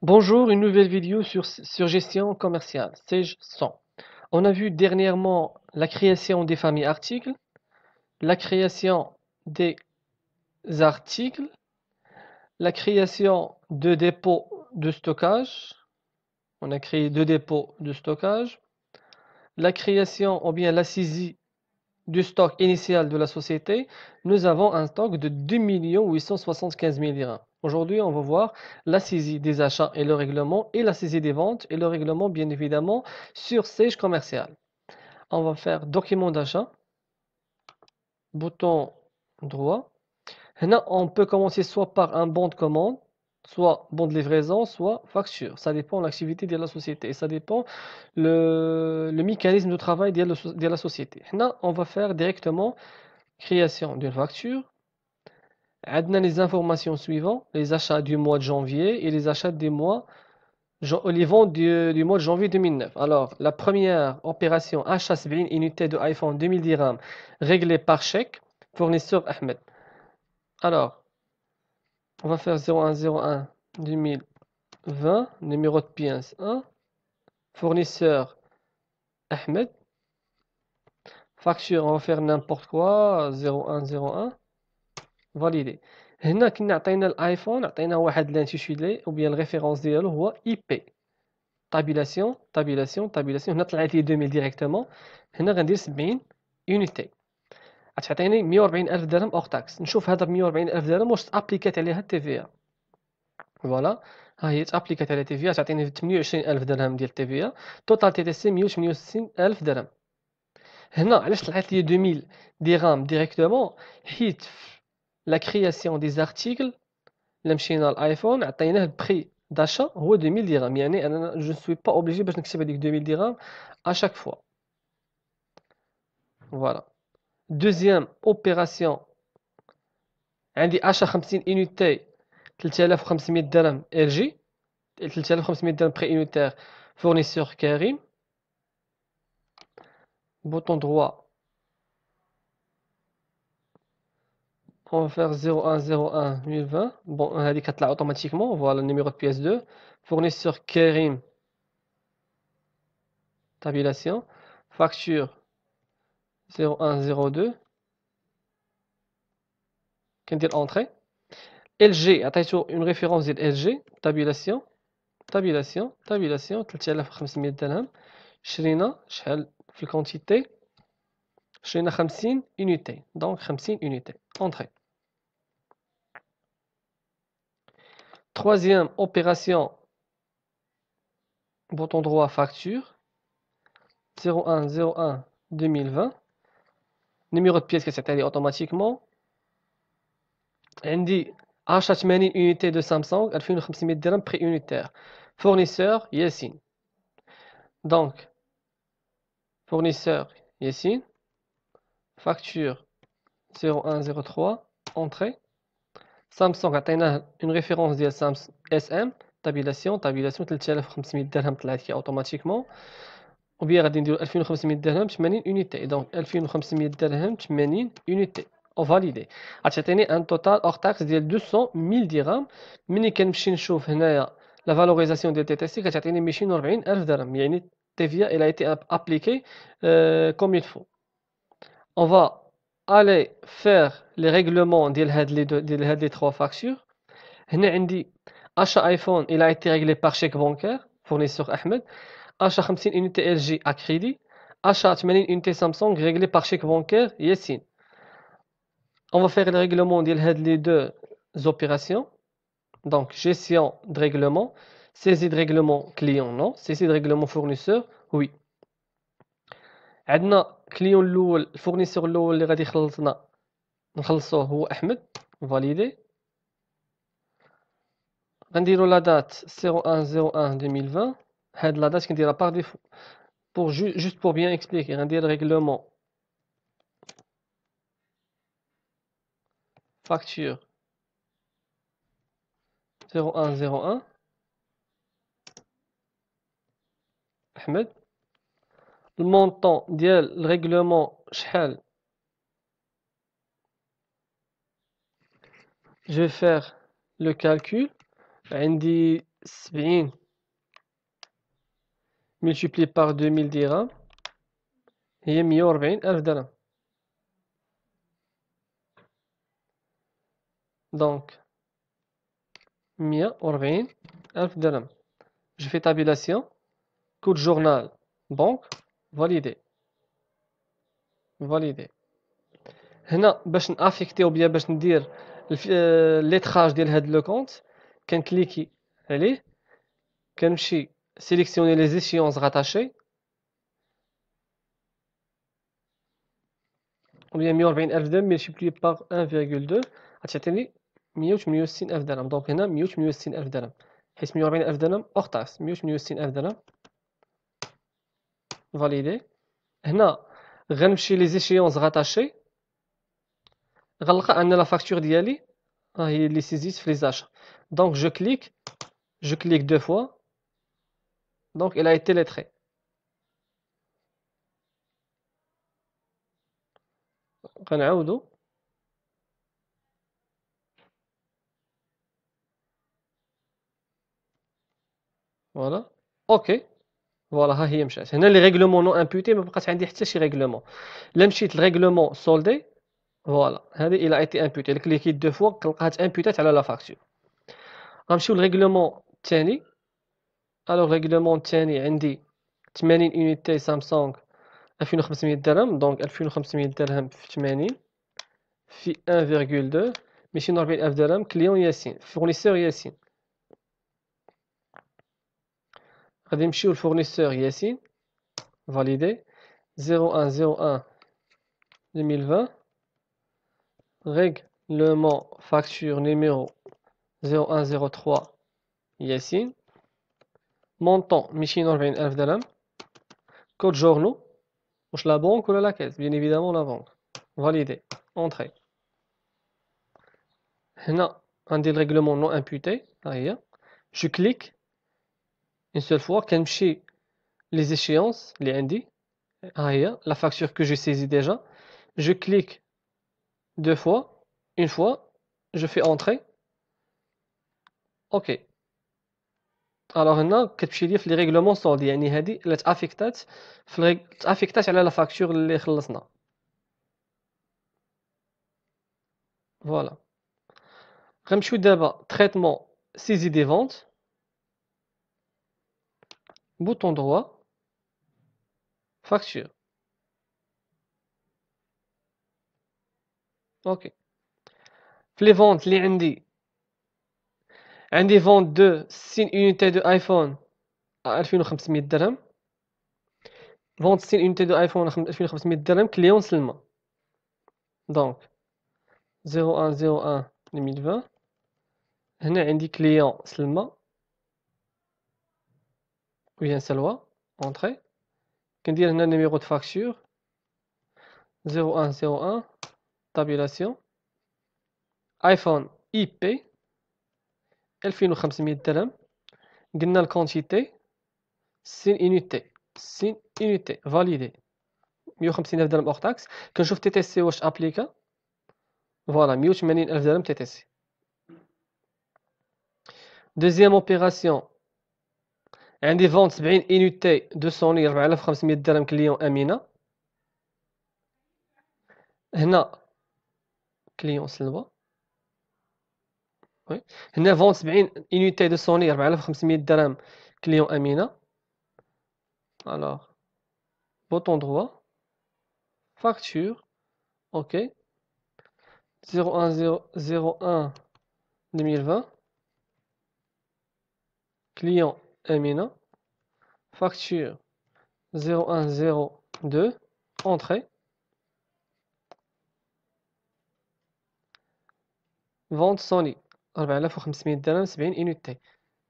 Bonjour, une nouvelle vidéo sur gestion commerciale, Sage 100. On a vu dernièrement la création des familles articles, la création des articles, la création de dépôts de stockage. On a créé deux dépôts de stockage, la création ou bien la saisie du stock initial de la société. Nous avons un stock de 2 875 000 dirhams. Aujourd'hui, on va voir la saisie des achats et le règlement et la saisie des ventes et le règlement, bien évidemment, sur Sage Commercial. On va faire document d'achat, bouton droit. Là, on peut commencer soit par un bon de commande, soit bon de livraison, soit facture. Ça dépend de l'activité de la société et ça dépend le mécanisme de travail de la société. Là, on va faire directement création d'une facture. On a les informations suivantes, les achats du mois de janvier et les achats des mois, les ventes du mois de janvier 2009. Alors, la première opération, achat 70 unités de iPhone 2000 dirhams réglée par chèque, fournisseur Ahmed. Alors, on va faire 0101 2020, numéro de pièce 1, fournisseur Ahmed. Facture, on va faire n'importe quoi, 0101. فاليدي. هنا كنا عطينا الايفون، عطينا واحد لانتيتولي او بيان الريفيرونس ديالو هو اي بي. طابيلاسيون هنا طلعت لي 2000 ديريكتومون. هنا غندير 70 يونيتي، غتعطيني 140 الف درهم اوغ تاكس. نشوف هذا 140 الف درهم واش تابليكات عليها التي في. فوالا، ها هي تابليكات على تي في، تعطيني 28 الف درهم ديال التي في. توتال تي تي سي 168 الف درهم. هنا علاش طلعت لي 2000 درهم ديريكتومون؟ حيت لا كرياسيون دي زارتيكل الا مشينا للايفون عطيناه البري داشا هو 2000 درهم، يعني انا جو سوي با اوبليجي باش نكتب هذيك 2000 درهم اشاك فوا. فوالا. دوزيام اوبيراسيون، عندي اشا 50 اونيتي 3500 درهم ال جي، 3500 درهم بري اونيتير فورنيسور كريم. بوطون droit on va faire 0101 2020. Bon, هذيك كتطلع اوتوماتيكمون. فوالا النيميرو de pièce 2 fournisseur كريم tabulation facture 0102 كندير اونتري. ال جي عطيتو اون ريفيرونس ديال ال جي تابيلاسيون 3500 درهم. شرينا شحال في الكونتيتي؟ شرينا 50 اونيتي، دونك 50 اونيتي اونتري. Troisième opération, bouton droit facture 0101 2020. numéro de pièce كتعطي automatiquement. عندي 10 80 unité de Samsung 2500 درهم prix unitaire. Fournisseur Yassine. Donc fournisseur Yassine, facture 0103, entrée. Samsung عطيناه une référence ديال Samsung SM tabulation 3500 درهم طلعت لي اوتوماتيكمون. وبيان غادي نديرو 2500 درهم 80 unité، دونك 2500 درهم 80 unité او فاليدي. غتعطيني ان توتال اوغ تاكس ديال 200,000 درهم. ملي كنمشي نشوف هنايا لا فالوريزاسيون ديال تي تي سي كتعطيني 240 الف درهم، يعني TVA elle a été appliquée comme il faut. On va aller faire les règlements ديال هاد لي trois factures. هنا عندي achat iPhone il a été réglé par chèque bancaire fournisseur Ahmed. Achat 50 unités LG à crédit. Achat 80 unités Samsung réglé par chèque bancaire Yassine. On va faire le règlement de les deux opérations. Donc gestion de règlement, saisie de règlement client non, saisie de règlement fournisseur oui. عندنا client الاول الفورنيسور الاول اللي غادي يخلصنا نخلصوه هو احمد. فاليدي. غنديروا لا دات 0101 2020. هاد لا دات كنديرها باغ ديفو pour juste pour bien expliquer. غندير règlement facture 0101 Ahmed. Le montant ديال الرèglement شحال؟ Je vais faire le calcul. عندي 70 multiplié par 2000 dirhams هي 140 ألف درهم. Donc 140 ألف درهم. Je fais tabulation. Coût journal banque validé. validé. هنا باش نافيكتي وبيا باش ندير ليتراج ديال هاد لو كونت كنكليكي عليه كنمشي sélectionner les échéances rattachées ou bien 140 ألف درهم multiplié par 1,2 غتعطيني 168 ألف درهم. دونك هنا 168 ألف درهم حيت 140 ألف درهم أوغ تاكس 168 ألف درهم فاليدي. هنا غنمشي لي زيشيونس غاتاشي غنلقى ان لا فاكتور ديالي ها هي اللي سيزيت في لي زاشا. دونك جو كليك دو فوا دونك il a été lettré. غنعاودو فوالا اوكي فوالا ها هي مشات. هنا لي ريغلومون نو امبوتي ما بقات عندي حتى شي ريغلومون. لا مشيت لريغلومون سولدي فوالا هذه il a été imputé. كليكيت دو فوا كنلقاها تامبوتات على لا فاكتور. غنمشيو للريغلومون الثاني. الوغ ريغلومون الثاني عندي 80 اونيتي سامسونج 2500 درهم. دونك 2500 درهم في 80 في 1,2 240 ألف درهم. كليون ياسين فورنيسور ياسين. غادي نمشيو لفورنيسور ياسين فاليدي 01/01 2020 règlement facture numéro 0103 ياسين montant 240 ألف درهم. code journaux واش لا بونك ولا لا كاس bien évidemment la banque validé entrée. هنا غندير règlement non imputé ها هي je clique une seule fois كنمشي les échéances اللي عندي ها هي la facture que j'ai saisie déjà. je clique deux fois une fois je fais entrer ok. alors هنا كتمشي لي في لي ريغلومون سولد يعني هذه اللي تافيكتات تافيكتات على لا فاكتور اللي خلصنا فوالا. غنمشيو دابا تريتمون سيزي دي فونت bouton droit facture اوكي. في لي فونت اللي عندي فونت دو 60 unité دو ايفون 2500 درهم. فونت 60 unité دو ايفون 2500 درهم كليون سلمى. دونك 01/01 2020 هنا عندي كليون سلمى وين سلوى اونطري. كندير هنا نيميرو دو فاكتور 01/01 تابيلاسيون ايفون اي بي 2500 درهم. قلنا الكونتيتي 60 unité 60 unité فاليدي 150 ألف درهم اوغ تاكس. كنشوف تي تي سي واش ابليكا فوالا 180 ألف درهم تي تي سي. دوزيام اوبيراسيون عندي فونت 70 unité دو سوني 4500 درهم كليون امينه. هنا كليون سلوى وي. هنا فونت 70 unité دو سوني 4500 درهم كليون امينه. alors bouton droit facture ok 01/01 2020 client Amina facture 01/02 entrée vente Sony 4500 درهم 70 unité.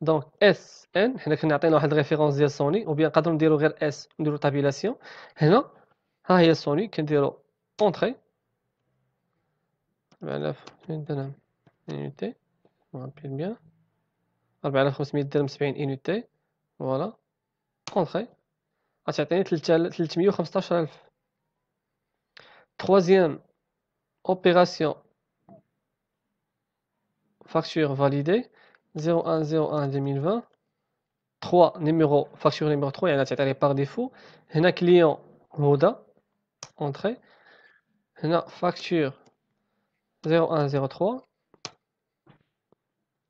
دونك اس ان حنا كنا عطينا واحد الريفيرونس ديال سوني او بيان نقدروا نديروا غير اس نديروا تابيلاسيون. هنا ها هي سوني كنديروا اونطري 4500 درهم unité رابيل بيان 4500 درهم 70 unité فوالا اونطري غتعطيني 315000. troisième opération facture validée 01/01/2020 3 numéro facture numéro 3 يعني تعطيني par défaut هنا client هدى entrée هنا facture 01/03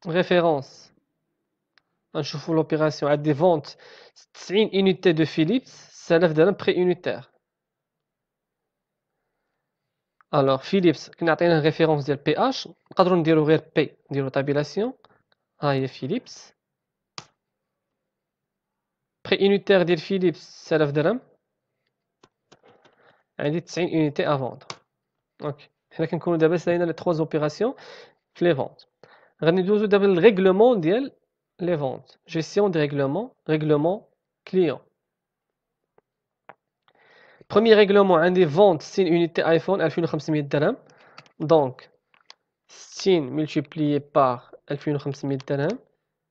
référence نشوفوا l'opération عندي vente 90 unité de Philips 6000 درهم prix unitaire. alors Philips كنا عطيناه référence ديال PH نقدروا نديرو غير P نديرو tabulation ها هي Philips prix unitaire ديال Philips 6000 درهم عندي 90 unité à vendre. اوكي حنا كنكونوا دابا سالينا لي 3 اوبيراسيون في لي فونت غادي ندوزو دابا للريغلومون ديال لي فونت جيستيون دي ريغلومون كليون. premier règlement عندي vente 60 unité iPhone 2500 درهم دونك 60 multiplié par 2500 درهم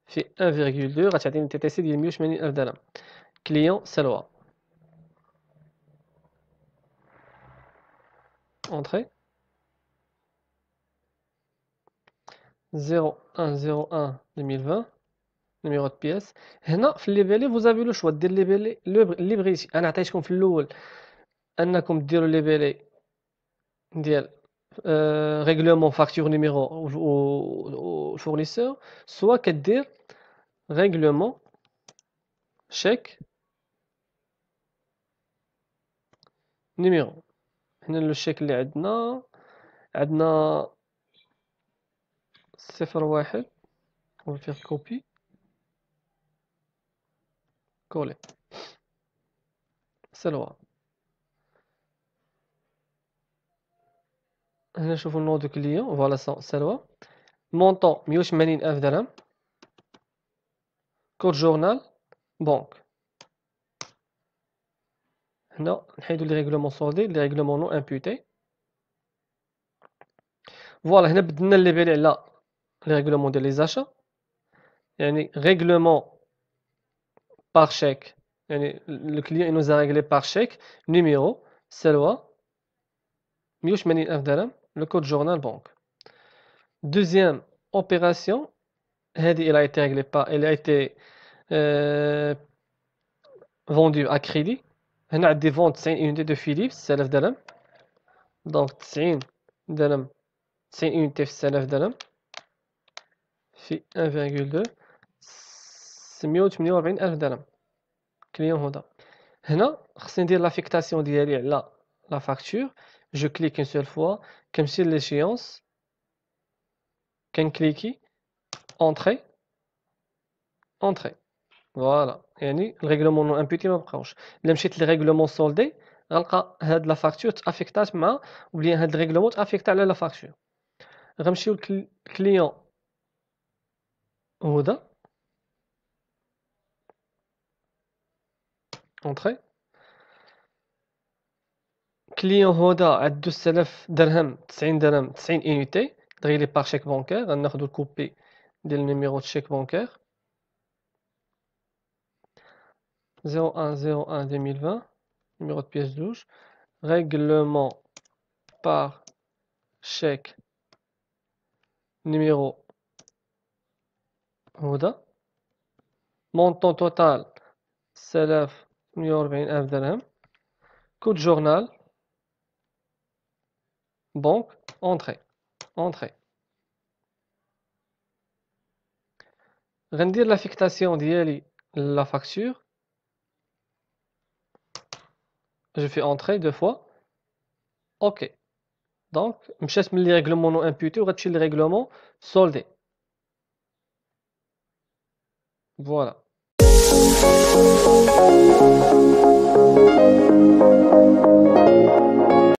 في 1,2 غتعطيني تي تي سي ديال 180000 درهم. كليون سلوى entrée 01/01/2020 numéro de pièce. هنا في ليبيلي vous avez le choix دير ليبيلي اللي بغيتي. انا عطيتكم في الاول انكم ديروا ليبيلي ديال règlement facture numéro au fournisseur soit كدير règlement chèque numéro. هنا لو شيك اللي عندنا 01 on va faire copie coller سلوى. هنا نشوفوا النو دو كليون فوالا سلوى مونطون 180000 درهم كود جورنال بنك. هنا نحيدو لي ريغلومون سولدي لي ريغلومون نو امبوتي فوالا. هنا بدلنا الليبيل على لي ريغلومون ديال لي زاشا يعني ريغلومون par chèque يعني le client il nous a réglé par chèque numéro سلوى 180000 درهم le code journal banque. deuxième opération هذه elle a été réglée par elle a été vendue à crédit. هنا عندي vente 90 unités de Philips 6000 درهم donc 90 درهم 90 unités في 6000 درهم في 1,2 148000 درهم كليون هدى. هنا خصني ندير لافيكتاسيون ديالي على لا فاكتور جو كليك اون سول فوا كنمشي ليشيونس كنكليكي اونطري فوالا يعني الريغلومون نو امبوتي ما بقاوش. الا مشيت للريغلومون سولدي غنلقى هاد لا فاكتور تافيكتات مع وبلي هاد الريغلومون تافيكت على لا فاكتور. غنمشيو لكليون هدى اونطري كليون هدى عندو 6000 درهم 90 درهم 90 انيتي دغيلي باغ شيك بونكير. غناخدو الكوبي ديال النيميرو د شيك بونكير 01/01/2020 numéro de pièce douche règlement par chèque numéro هدى montant total 640000 درهم code journal banque entrée غندير لافيكتاسيون ديالي la facture je fais entrer deux fois ok donc مشات من لي ريغلومون نو امبوتي وغتمشي لي ريغلومون سولدي فوالا.